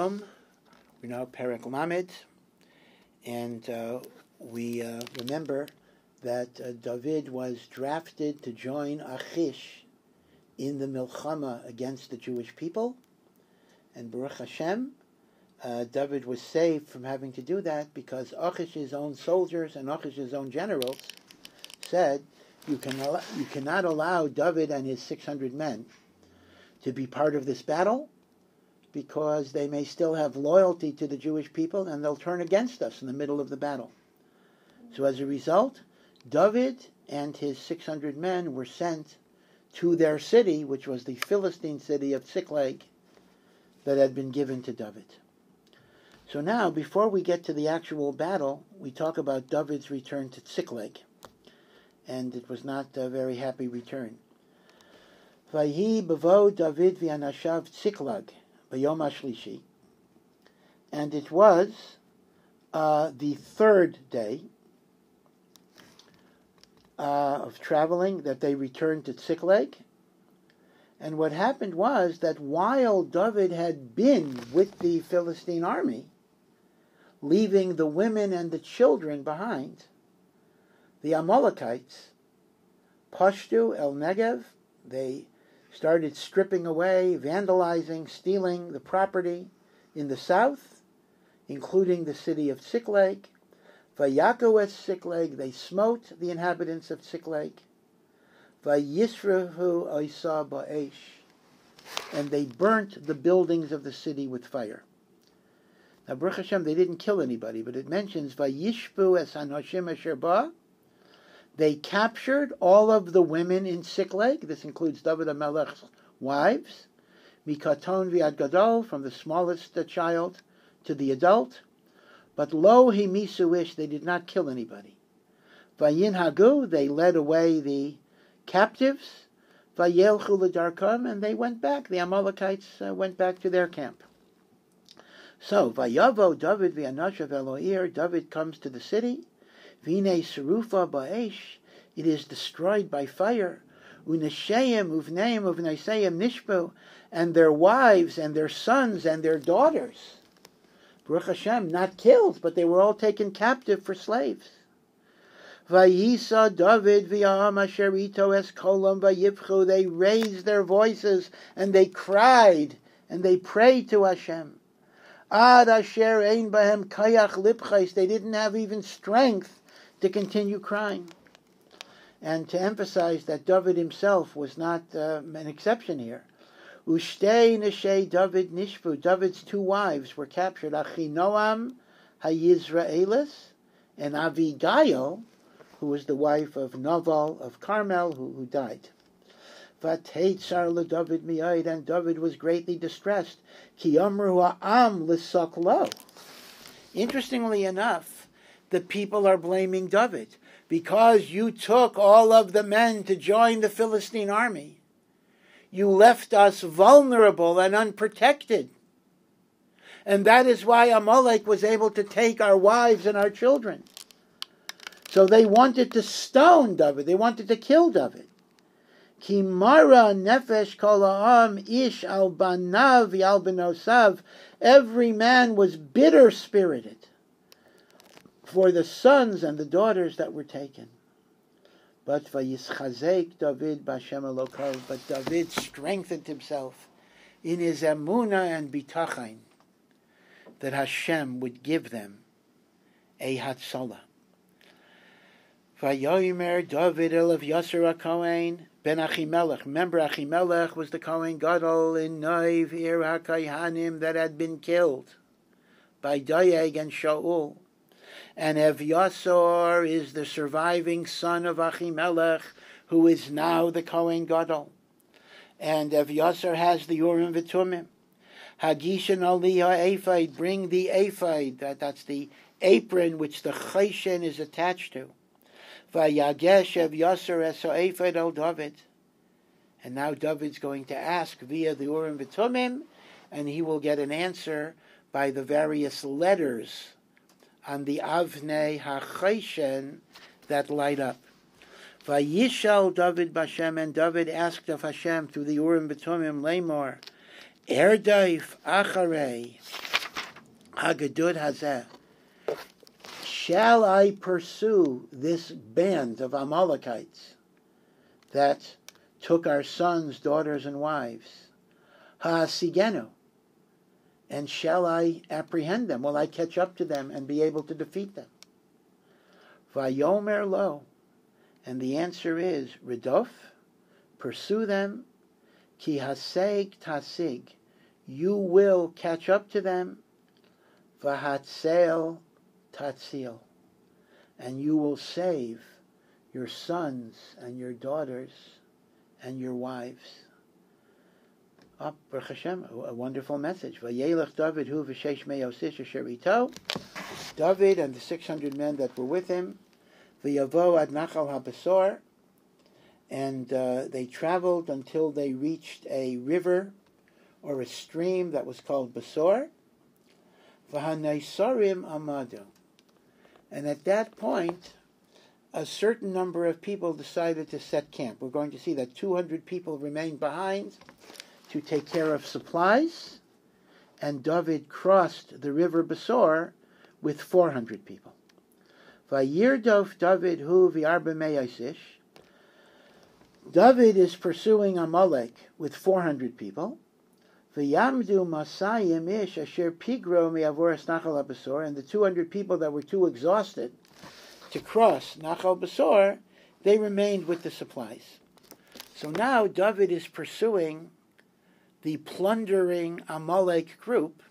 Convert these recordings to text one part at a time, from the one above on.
Shalom. We're now Perek Lamed, and we remember that David was drafted to join Achish in the Milchama against the Jewish people, and Baruch Hashem, David was saved from having to do that because Achish's own soldiers and Achish's own generals said, you cannot allow David and his 600 men to be part of this battle, because they may still have loyalty to the Jewish people and they'll turn against us in the middle of the battle. So as a result, David and his 600 men were sent to their city, which was the Philistine city of Ziklag that had been given to David. So now, before we get to the actual battle, we talk about David's return to Ziklag. And it was not a very happy return. Vayhi bavo David v'anashav Ziklag b'yom hashlishi. And it was the third day of traveling that they returned to Ziklag. And what happened was that while David had been with the Philistine army, leaving the women and the children behind, the Amalekites, Pashtu el Negev, they started stripping away, vandalizing, stealing the property in the south, including the city of Ziklag. Vayaku es Ziklag, they smote the inhabitants of Ziklag. Vayisrahu oisa ba'esh, and they burnt the buildings of the city with fire. Now, Baruch Hashem, they didn't kill anybody, but it mentions Vayishpu es hanoshim asher ba. They captured all of the women in Ziklag. This includes David HaMelech's wives, Mikaton v'ad gadol, from the smallest child to the adult. But lo himisu ish, they did not kill anybody. Vayin hagu, they led away the captives. Vayelchu l'darkam, and they went back. The Amalekites went back to their camp. So, Vayavo David v'anashav Eloir, David comes to the city. Vine serufa ba'esh, it is destroyed by fire. Unesheim uvneim uvneseim nishbu, and their wives and their sons and their daughters, Baruch Hashem, not killed, but they were all taken captive for slaves. Vayisa David v'yam asher ito es kolam vayivchu, they raised their voices and they cried and they prayed to Hashem. Ad asher ein bahem kayach lipchais, they didn't have even strength to continue crying. And to emphasize that David himself was not an exception here. Ushtei neshei David nishpu, David's two wives were captured, Achinoam hayizraelis, and Avigail, who was the wife of Naval of Carmel, who died. Vateitzar leDavid miyad, and David was greatly distressed. Ki amru ha'am l'sak lo. Interestingly enough, the people are blaming David. Because you took all of the men to join the Philistine army, you left us vulnerable and unprotected. And that is why Amalek was able to take our wives and our children. So they wanted to stone David. They wanted to kill David. Ki mara nefesh kol ha'am ish al banav al benosav. Every man was bitter-spirited for the sons and the daughters that were taken. But vayischazek David b'Hashem Elokav, but David strengthened himself in his emunah and bitachon that Hashem would give them a hatzalah. Vayomer David elav Yasser HaKohen ben Achimelech. Remember, Achimelech was the Kohen Gadol in Noiv, Ir HaKayhanim, that had been killed by Doeg and Shaul. And Evyasor is the surviving son of Achimelech, who is now the Kohen Gadol. And Evyasor has the Urim v'Tumim. Hagishan aliyah ephod, bring the ephod, that's the apron which the cheshen is attached to. Vayagesh Evyasor es ha'ephod el David. And now David's going to ask via the Urim v'Tumim, and he will get an answer by the various letters on the Avnei HaCheshen that light up. Vayishal David b'Hashem, and David asked of Hashem through the Urim v'Tumim Lamor, Erdaif Acharei Hagadud Hazeh. Shall I pursue this band of Amalekites that took our sons, daughters, and wives? Ha'asigenu. And shall I apprehend them? Will I catch up to them and be able to defeat them? Vayomer lo. And the answer is, Ridof, pursue them, ki haseg tasig. You will catch up to them, vahatzel tatzil. And you will save your sons and your daughters and your wives. Baruch Hashem, a wonderful message. Vayelech David hu v'sheish me'osish asher ito. David and the 600 men that were with him. V'yavo ad Nachal HaBasor. And they traveled until they reached a river or a stream that was called Basor. V'hanaisarim amadu. And at that point, a certain number of people decided to set camp. We're going to see that 200 people remained behind to take care of supplies, and David crossed the river Basor with 400 people. Vayirdof David hu v'arba me'asish. David is pursuing Amalek with 400 people. V'yamdu masayim ish asher pigro me'avoras Nachal HaBasor. And the 200 people that were too exhausted to cross Nachal Basor, they remained with the supplies. So now David is pursuing the plundering Amalek group.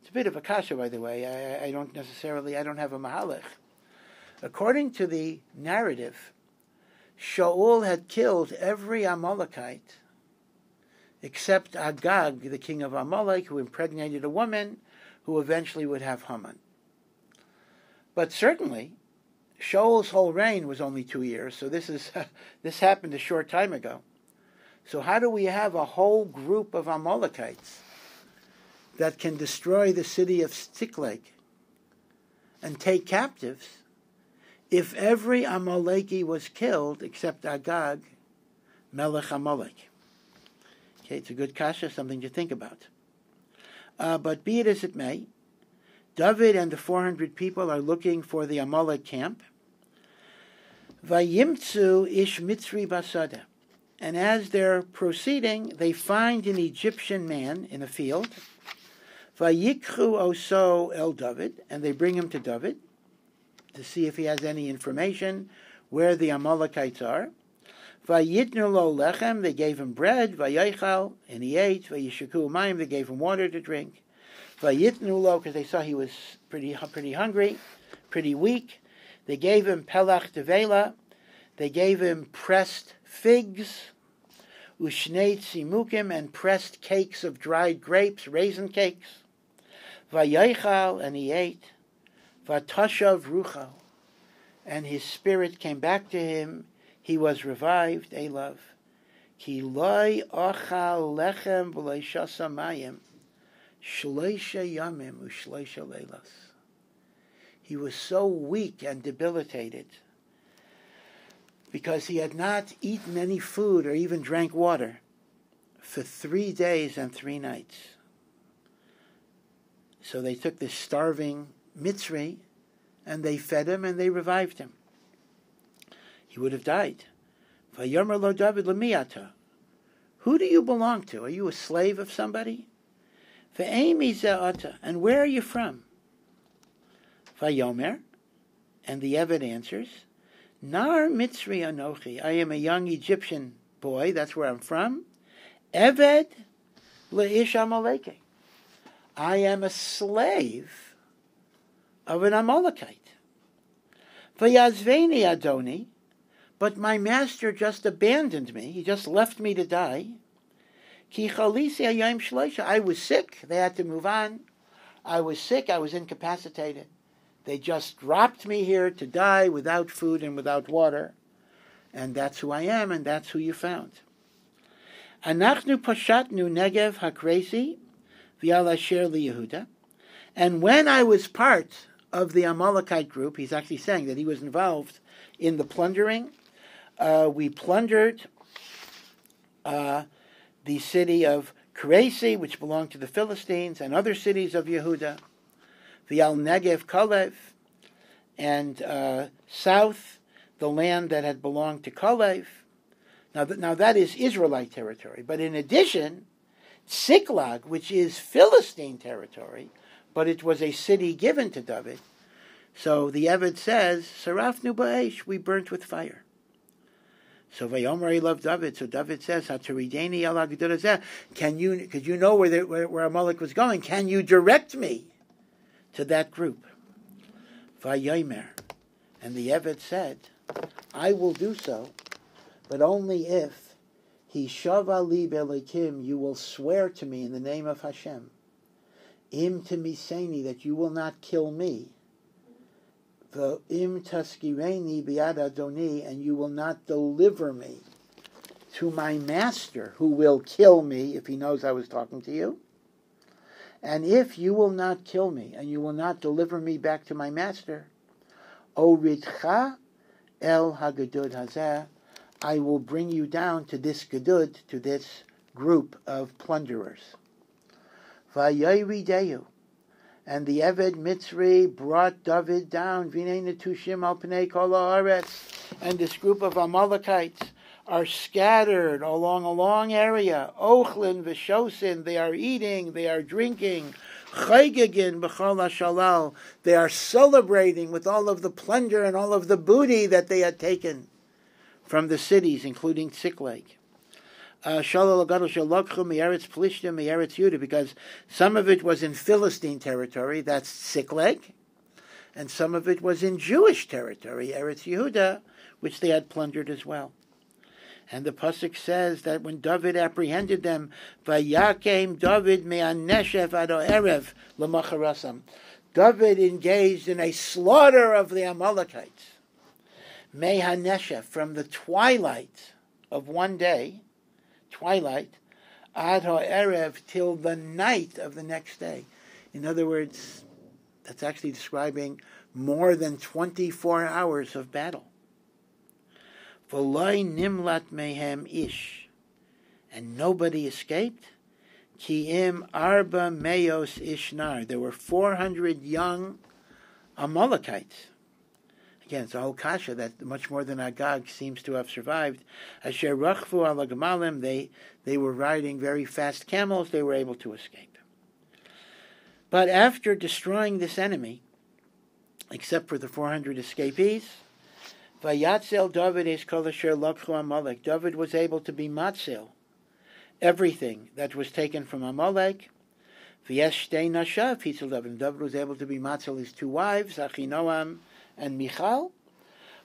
It's a bit of a kasha, by the way. I don't have a mahalech. According to the narrative, Shaul had killed every Amalekite except Agag, the king of Amalek, who impregnated a woman who eventually would have Haman. But certainly, Shaul's whole reign was only 2 years, so this happened a short time ago. So how do we have a whole group of Amalekites that can destroy the city of Tziklek and take captives if every Amaleki was killed except Agag, Melech Amalek? Okay, it's a good kasha, something to think about. But be it as it may, David and the 400 people are looking for the Amalek camp. Vayimtzu ish mitzri basada. And as they're proceeding, they find an Egyptian man in a field. Vayikchu oso el David, and they bring him to David to see if he has any information where the Amalekites are. Vayitnu lo lechem, they gave him bread. Vayichal, and he ate. Vayishaku mayim, they gave him water to drink. Vayitnu lo, because they saw he was pretty hungry, pretty weak. They gave him pelach tevela. They gave him pressed figs, ushnei tzimukim, and pressed cakes of dried grapes, raisin cakes. Vayichal, and he ate. Vatashav rucho, and his spirit came back to him. He was revived. Elav. Ki loy ochal lechem v'loy shasamayim shleisha yamim u'shleisha leilas. He was so weak and debilitated because he had not eaten any food or even drank water for 3 days and 3 nights. So they took this starving Mitzri and they fed him and they revived him. He would have died. Vayomer lo David lemiyata. Who do you belong to? Are you a slave of somebody? Ve'emi ze'ata. And where are you from? Vayomer. And the Eved answers, Nar Mitzri Anochi. I am a young Egyptian boy. That's where I'm from. Eved le'ish Amaleki. I am a slave of an Amalekite. Vayazveni Adoni. But my master just abandoned me. He just left me to die. Ki chalisi hayom shleisha. I was sick. They had to move on. I was sick. I was incapacitated. They just dropped me here to die without food and without water. And that's who I am, and that's who you found. Anachnu pashatnu negev hakresi v'al asher liYehuda. And when I was part of the Amalekite group, he's actually saying that he was involved in the plundering. We plundered the city of Karesi, which belonged to the Philistines, and other cities of Yehuda. V'al Negev Kalev, and south, the land that had belonged to Kalev. Now that is Israelite territory. But in addition, Siklag, which is Philistine territory, but it was a city given to David. So the Eved says, Sarafnu ba'esh, we burnt with fire. So Vayomer loved David. So David says, Hatarideni ala gedurazeh. Can you, because you know where Amalek was going, can you direct me to that group? Vayomer. And the Eved said, I will do so, but only if he shava li belikim, you will swear to me in the name of Hashem, im temiseni, that you will not kill me, the im taskireni biad adoni, and you will not deliver me to my master, who will kill me if he knows I was talking to you. And if you will not kill me and you will not deliver me back to my master, oridcha el hagadud hazeh, I will bring you down to this gedud, to this group of plunderers. Vayayrideyu, and the Eved Mitzri brought David down, Vinei netushim al pnei kol haaretz, and this group of Amalekites are scattered along a long area. Ochlin v'shosin, they are eating, they are drinking. Chaygegin b'chol hashalal, they are celebrating with all of the plunder and all of the booty that they had taken from the cities, including Siklag. Shalal Gadol Shalokchu Me'eretz Plishtim Me'eretz Yehuda, because some of it was in Philistine territory, that's Siklag, and some of it was in Jewish territory, Eretz Yehuda, which they had plundered as well. And the pasuk says that when David apprehended them, Vayakem David me'aneshef ado erev l'macharasam, David engaged in a slaughter of the Amalekites. Me'haneshef, from the twilight of one day, twilight, ad ha'erev, till the night of the next day. In other words, that's actually describing more than 24 hours of battle. V'loi nimlat mehem ish, and nobody escaped. Ki im arba meos ishnar, there were 400 young Amalekites. Again, it's a whole kasha that much more than Agag seems to have survived. Asher rachvu ala gemalim, they were riding very fast camels, they were able to escape. But after destroying this enemy, except for the 400 escapees, Vayatzel David es kol asher lakchu Amalek, David was able to be matzel, everything that was taken from Amalek. V'yesh shtei nashav hitzel David, David was able to be matzel his two wives, Achinoam and Michal.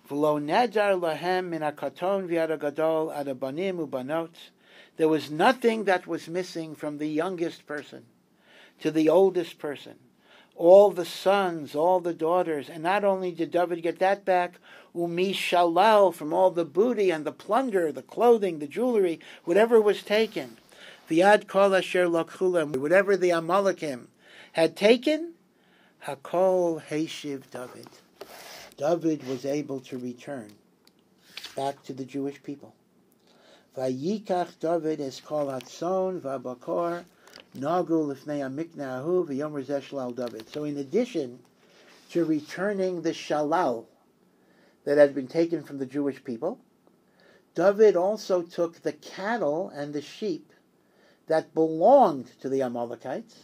V'lo nadar lahem min hakaton v'ad hagadol ad habanim ubanot, there was nothing that was missing from the youngest person to the oldest person. All the sons, all the daughters, and not only did David get that back, umi shalal, from all the booty and the plunder, the clothing, the jewelry, whatever was taken. V'yad kol asher lakchulam, whatever the Amalekim had taken, hakol heishiv David. David was able to return back to the Jewish people. Vayikach David es kol hatzon v'abakor nagu lifnei amiknahu v'yomer zeh shalal David. So in addition to returning the shalal that had been taken from the Jewish people, David also took the cattle and the sheep that belonged to the Amalekites,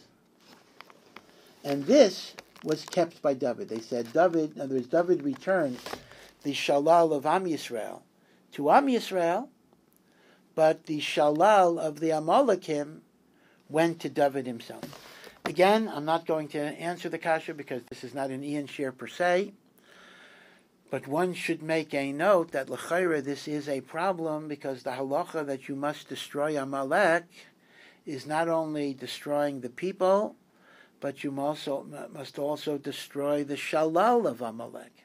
and this was kept by David. They said David, in other words, David returned the shalal of Am Yisrael to Am Yisrael, but the shalal of the Amalekim went to David himself. Again, I'm not going to answer the kasha because this is not an Ian share per se, but one should make a note that l'chayra this is a problem because the halacha that you must destroy Amalek is not only destroying the people, but you must also destroy the shalal of Amalek.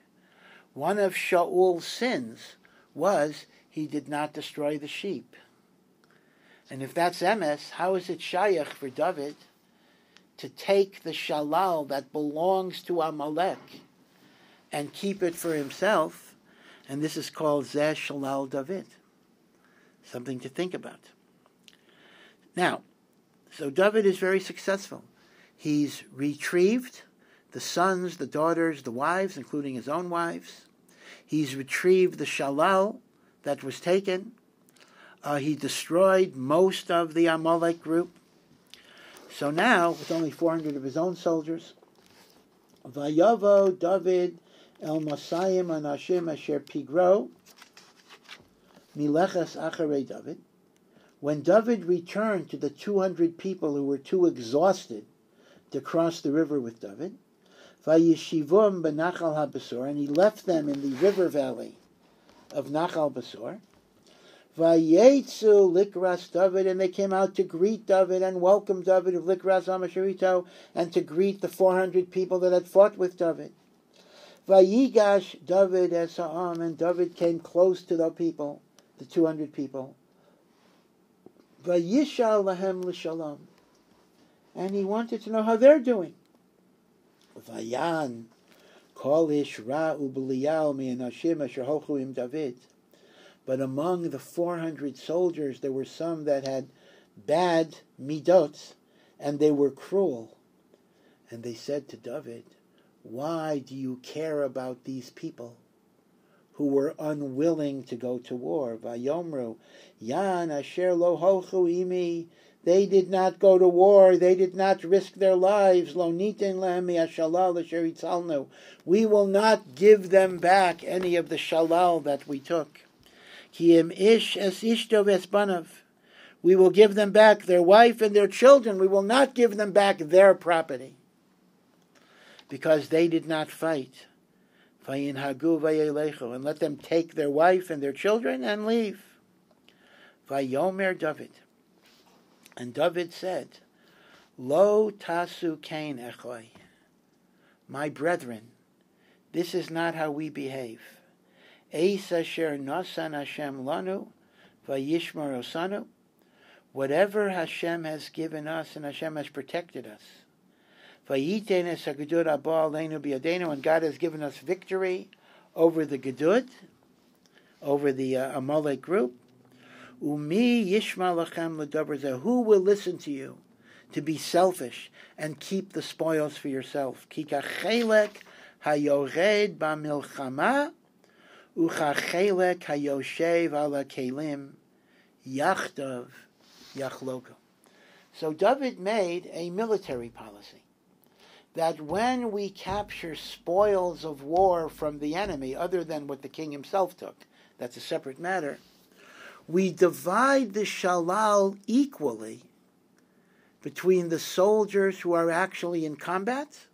One of Shaul's sins was he did not destroy the sheep. And if that's emes, how is it shayach for David to take the shalal that belongs to Amalek and keep it for himself? And this is called Zeh Shalal David. Something to think about. Now, so David is very successful. He's retrieved the sons, the daughters, the wives, including his own wives. He's retrieved the shalal that was taken. He destroyed most of the Amalek group. So now, with only 400 of his own soldiers, Vayavo David el Mosayim Anashim Asher Pigro Milechas Acharei David. When David returned to the 200 people who were too exhausted to cross the river with David, Vayishivum benachal habasor, and he left them in the river valley of Nachal Basor. Vayetzu likras David, and they came out to greet David and welcome David of likras Amasharito, and to greet the 400 people that had fought with David. Vayigash David esa'am, and David came close to the people, the 200 people. Vayishal lahem l'shalom, and he wanted to know how they're doing. Vayan kol ishra ubeliyal mi'anashim asher holchu im David. But among the 400 soldiers, there were some that had bad midot, and they were cruel. And they said to David, why do you care about these people who were unwilling to go to war? Vayomru, Yan asher lo holchu imi. They did not go to war. They did not risk their lives. Lo nitin lehem mi'ashalal asher itzalnu. We will not give them back any of the shalal that we took. Ki im ish es ishto v'esbanav. We will give them back their wife and their children. We will not give them back their property, because they did not fight. Vayinhagu vayelechu, and let them take their wife and their children and leave. Vayomer David, and David said, Lo tasu kain echoi. My brethren, this is not how we behave. Eis asher nosan Hashem lanu, vayishmar osanu. Whatever Hashem has given us, and Hashem has protected us. Vayiten es hagedud haba aleinu biyadenu, and God has given us victory over the gedud, over the Amalek group. Umi yishma lachem l'davar zeh. Who will listen to you to be selfish and keep the spoils for yourself? Ki kachelek hayored b'milchama uchachelek hayoshev ala kelim yachdav yachloka. So David made a military policy that when we capture spoils of war from the enemy, other than what the king himself took, that's a separate matter, we divide the shalal equally between the soldiers who are actually in combat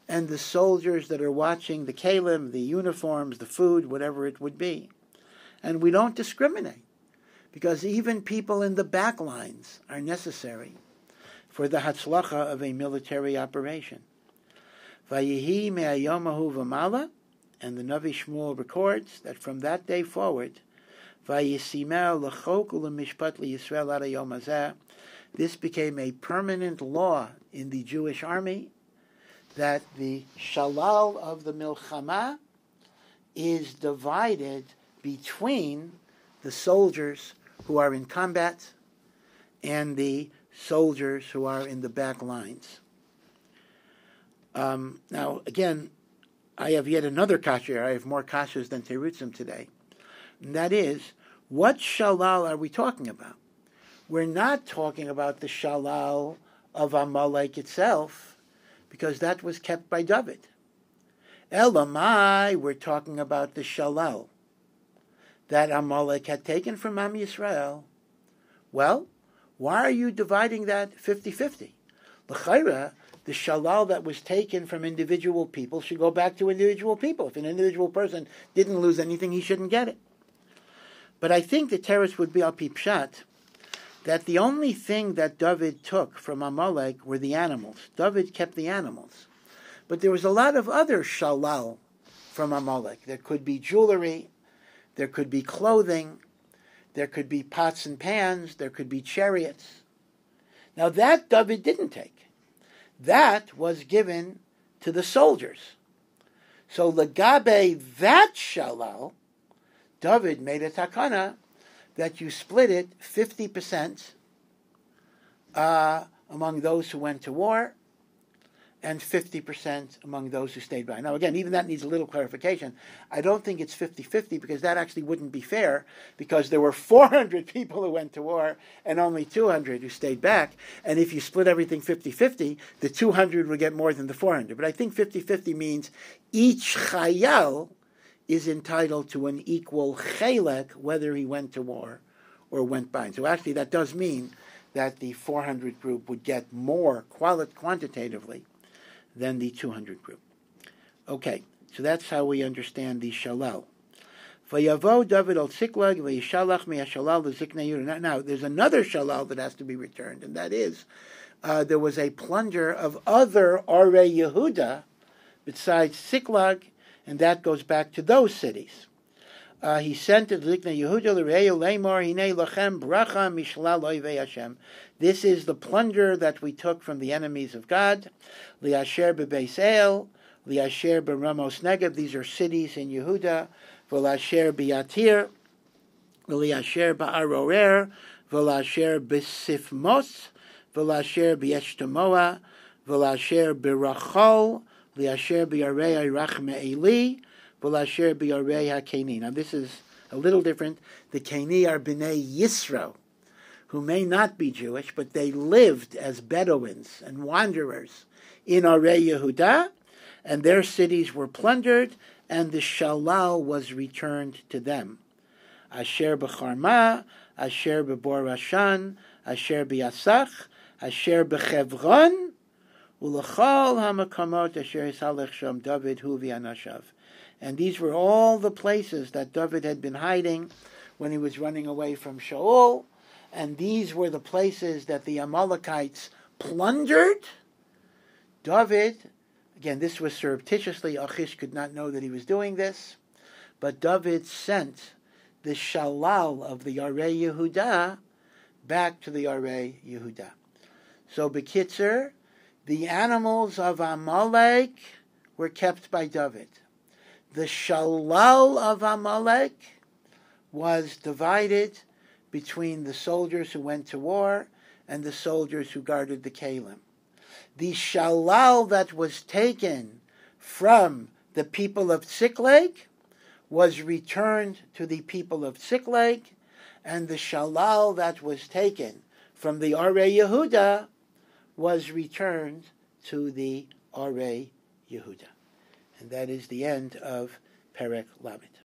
and the soldiers that are watching the kalim, the uniforms, the food, whatever it would be. And we don't discriminate, because even people in the back lines are necessary for the hatzlacha of a military operation. Vayihi me'ayomahu v'mala, and the Navi Shmuel records that from that day forward, vayisimel l'chok u'lemishpat liYisrael ad hayom hazeh, this became a permanent law in the Jewish army, that the shalal of the milchama is divided between the soldiers who are in combat and the soldiers who are in the back lines. Now, again, I have yet another kasha. I have more kashas than terutzim today. And that is, what shalal are we talking about? We're not talking about the shalal of Amalek itself, because that was kept by David. Elamai, we're talking about the shalal that Amalek had taken from Am Yisrael. Well, why are you dividing that 50-50? L'chaira, the shalal that was taken from individual people should go back to individual people. If an individual person didn't lose anything, he shouldn't get it. But I think the teretz would be al pi pshat, that the only thing that David took from Amalek were the animals. David kept the animals. But there was a lot of other shalal from Amalek. There could be jewelry, there could be clothing, there could be pots and pans, there could be chariots. Now that David didn't take. That was given to the soldiers. So legabe that shalal, David made a takana that you split it 50% among those who went to war, and 50% among those who stayed by. Now, again, even that needs a little clarification. I don't think it's 50-50 because that actually wouldn't be fair because there were 400 people who went to war and only 200 who stayed back. And if you split everything 50-50, the 200 would get more than the 400. But I think 50-50 means each chayal is entitled to an equal chelek whether he went to war or went by. So actually that does mean that the 400 group would get more quantitatively than the 200 group. Okay, so that's how we understand the shalal. Vayavo David al Siklag vayishalach me'ashalal l'ziknei Yehuda. Now, there's another shalal that has to be returned, and that is there was a plunder of other Arei Yehuda besides Siklag, and that goes back to those cities. He sent to Ziknei Yehuda l'Re'eu Leimor Hinei Lachem Bracha Mishlal Oivei Hashem. This is the plunder that we took from the enemies of God. Liasher beBeis El, Liasher beRamos Negev. These are cities in Yehuda. V'Lasher beYatir, Liasher beArorer, V'Lasher beSifmos, V'Lasher beEshtamoa, V'Lasher beRachol, Liasher beArei Rachme Eli. Now this is a little different. The Keni are Bnei Yisro, who may not be Jewish, but they lived as Bedouins and wanderers in Arei Yehuda, and their cities were plundered, and the shalal was returned to them. Asher b'Charma, Asher b'Bor Rashan, Asher b'Yasach, Asher b'Chevron, Ulachal hamakamot Asher hisalech sham David hu v'anashav. And these were all the places that David had been hiding when he was running away from Shaul. And these were the places that the Amalekites plundered. David, again, this was surreptitiously. Achish could not know that he was doing this. But David sent the shalal of the Arei Yehuda back to the Arei Yehuda. So, Bekitzer, the animals of Amalek were kept by David. The shalal of Amalek was divided between the soldiers who went to war and the soldiers who guarded the Kalim. The shalal that was taken from the people of Ziklag was returned to the people of Ziklag, and the shalal that was taken from the Arei Yehuda was returned to the Arei Yehuda. And that is the end of Perek Lamed.